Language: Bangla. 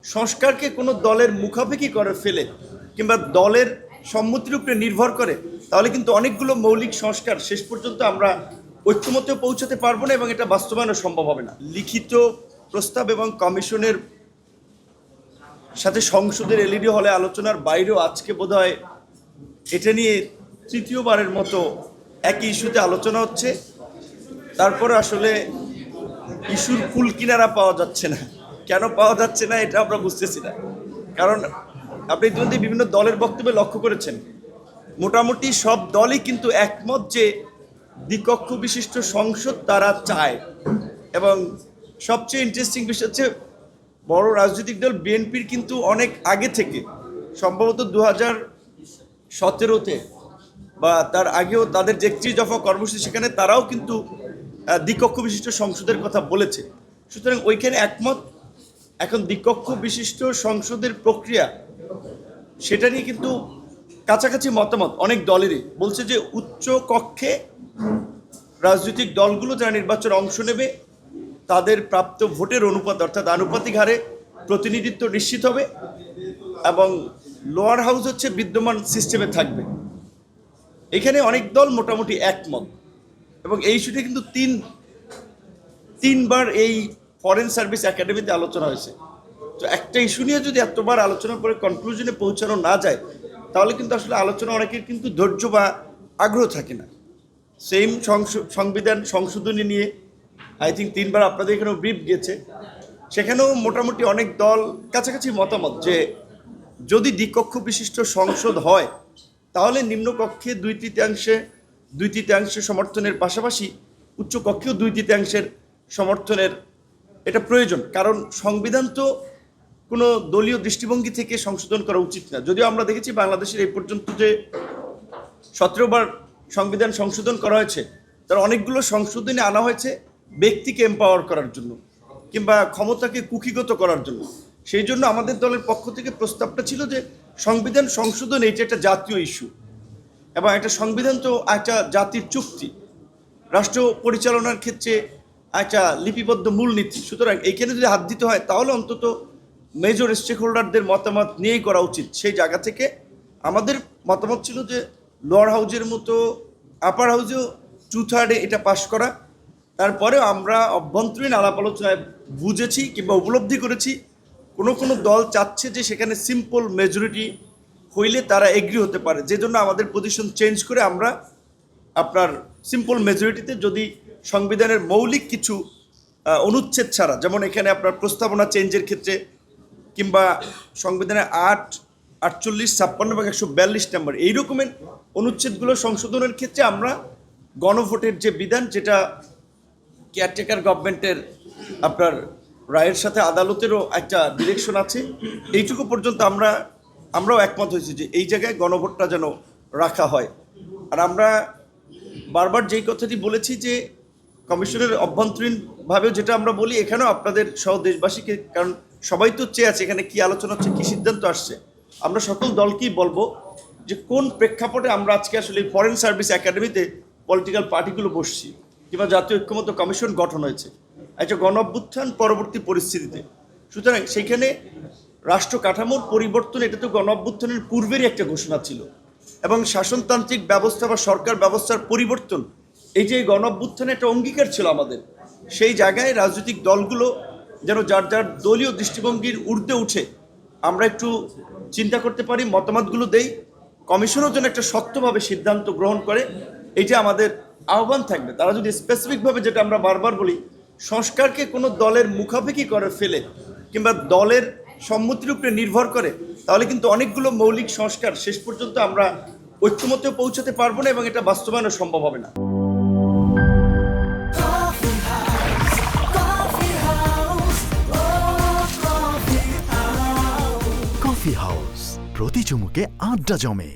সংস্কারকে কোনো দলের মুখাপেক্ষি করে ফেলে কিংবা দলের সম্মতির উপরে নির্ভর করে তাহলে কিন্তু অনেকগুলো মৌলিক সংস্কার শেষ পর্যন্ত আমরা ঐক্যমত্যে পৌঁছাতে পারবো না এবং এটা বাস্তবায়নও সম্ভব হবে না। লিখিত প্রস্তাব এবং কমিশনের সাথে সংসদের এলইডি হলে আলোচনার বাইরেও আজকে বোধহয় এটা নিয়ে তৃতীয়বারের মতো একই ইস্যুতে আলোচনা হচ্ছে। তারপরে আসলে ইস্যুর কুল কিনারা পাওয়া যাচ্ছে না। কেন পাওয়া যাচ্ছে না এটা আমরা বুঝতেছি না, কারণ আপনি ইতিমধ্যে বিভিন্ন দলের বক্তব্যে লক্ষ্য করেছেন মোটামুটি সব দলই কিন্তু একমত যে দ্বিকক্ষ বিশিষ্ট সংসদ তারা চায়। এবং সবচেয়ে ইন্টারেস্টিং বিষয় হচ্ছে বড় রাজনৈতিক দল বিএনপির কিন্তু অনেক আগে থেকে সম্ভবত 2017-তে বা তার আগেও তাদের যে 31 দফা কর্মসূচি সেখানে তারাও কিন্তু দ্বিকক্ষ বিশিষ্ট সংসদের কথা বলেছে। সুতরাং ওইখানে একমত। এখন দ্বিকক্ষ বিশিষ্ট সংসদের প্রক্রিয়া সেটা নিয়ে কিন্তু কাছাকাছি মতামত অনেক দলেরই বলছে যে উচ্চ কক্ষে রাজনৈতিক দলগুলো যারা নির্বাচনে অংশ নেবে তাদের প্রাপ্ত ভোটের অনুপাত অর্থাৎ আনুপাতিক হারে প্রতিনিধিত্ব নিশ্চিত হবে এবং লোয়ার হাউস হচ্ছে বিদ্যমান সিস্টেমে থাকবে। এখানে অনেক দল মোটামুটি একমত এবং এই ইস্যুটা কিন্তু তিনবার এই ফরেন সার্ভিস একাডেমিতে আলোচনা হয়েছে। তো একটা ইস্যু নিয়ে যদি এতবার আলোচনা করে কনক্লুশনে পৌঁছানো না যায় তাহলে কিন্তু আসলে আলোচনা অনেকের কিন্তু ধৈর্য বা আগ্রহ থাকে না। সেম সংবিধান সংশোধনী নিয়ে আই থিঙ্ক 3বার আপনাদের এখানেও ব্রিফ গিয়েছে, সেখানেও মোটামুটি অনেক দল কাছাকাছি মতামত যে যদি দ্বিকক্ষ বিশিষ্ট সংসদ হয় তাহলে নিম্নকক্ষে 2/3 সমর্থনের পাশাপাশি উচ্চকক্ষেও 2/3 সমর্থনের এটা প্রয়োজন। কারণ সংবিধান তো কোনো দলীয় দৃষ্টিভঙ্গি থেকে সংশোধন করা উচিত না। যদিও আমরা দেখেছি বাংলাদেশের এই পর্যন্ত যে 17বার সংবিধান সংশোধন করা হয়েছে তার অনেকগুলো সংশোধনী আনা হয়েছে ব্যক্তিকে এম্পাওয়ার করার জন্য কিংবা ক্ষমতাকে কুক্ষিগত করার জন্য। সেই জন্য আমাদের দলের পক্ষ থেকে প্রস্তাবটা ছিল যে সংবিধান সংশোধন এটা একটা জাতীয় ইস্যু এবং একটা সংবিধান তো একটা জাতির চুক্তি, রাষ্ট্র পরিচালনার ক্ষেত্রে একটা লিপিবদ্ধ মূলনীতি। সুতরাং এইখানে যদি হাত দিতে হয় তাহলে অন্তত মেজর স্টেক হোল্ডারদের মতামত নিয়েই করা উচিত। সেই জায়গা থেকে আমাদের মতামত ছিল যে লোয়ার হাউজের মতো আপার হাউজেও 2/3 এটা পাশ করা। তারপরেও আমরা অভ্যন্তরীণ আলাপ আলোচনায় বুঝেছি কিংবা উপলব্ধি করেছি কোনো দল চাচ্ছে যে সেখানে সিম্পল মেজরিটি হইলে তারা এগ্রি হতে পারে, যে জন্য আমাদের পজিশন চেঞ্জ করে আমরা আপনার সিম্পল মেজরিটিতে যদি সংবিধানের মৌলিক কিছু অনুচ্ছেদ ছাড়া, যেমন এখানে আপনার প্রস্তাবনা চেঞ্জের ক্ষেত্রে কিংবা সংবিধানের 8, 48, 56 এবং 142 নম্বর এই রকমের অনুচ্ছেদগুলো সংশোধনের ক্ষেত্রে আমরা গণভোটের যে বিধান, যেটা কেয়ারটেকার গভর্নমেন্টের আপনার রায়ের সাথে আদালতেরও একটা ডিরেকশন আছে, এইটুকু পর্যন্ত আমরাও একমত হয়েছি যে এই জায়গায় গণভোটটা যেন রাখা হয়। আর আমরা বারবার যেই কথাটি বলেছি যে কমিশনের অভ্যন্তরীণভাবেও যেটা আমরা বলি এখানেও আপনাদের সহ দেশবাসীকে, কারণ সবাই তো চেয়ে আছে এখানে কী আলোচনা হচ্ছে, কী সিদ্ধান্ত আসছে, আমরা সকল দলকেই বলবো যে কোন প্রেক্ষাপটে আমরা আজকে আসলে ফরেন সার্ভিস একাডেমিতে পলিটিক্যাল পার্টিগুলো বসছি কিংবা জাতীয় ঐক্যমত্য কমিশন গঠন হয়েছে একটা গণ অভ্যুত্থান পরবর্তী পরিস্থিতিতে। সুতরাং সেইখানে রাষ্ট্র কাঠামোর পরিবর্তন এটা তো গণ অভ্যুত্থানের পূর্বেরই একটা ঘোষণা ছিল এবং শাসনতান্ত্রিক ব্যবস্থা বা সরকার ব্যবস্থার পরিবর্তন এই যে গণ অভ্যুত্থানের একটা অঙ্গীকার ছিল আমাদের। সেই জায়গায় রাজনৈতিক দলগুলো যেন যার যার দলীয় দৃষ্টিভঙ্গির ঊর্ধ্বে উঠে আমরা একটু চিন্তা করতে পারি, মতামতগুলো দেই, কমিশনও যেন একটা শক্তভাবে সিদ্ধান্ত গ্রহণ করে, এইটা আমাদের আহ্বান থাকবে। তারা যদি স্পেসিফিকভাবে, যেটা আমরা বারবার বলি, সংস্কারকে কোনো দলের মুখাপেক্ষি করে ফেলে কিংবা দলের সম্মতির উপরে নির্ভর করে তাহলে কিন্তু অনেকগুলো মৌলিক সংস্কার শেষ পর্যন্ত আমরা ঐক্যমত্যে পৌঁছাতে পারবো না এবং এটা বাস্তবায়নও সম্ভব হবে না। কফি হাউস, প্রতি চুমুকে আড্ডা জমে।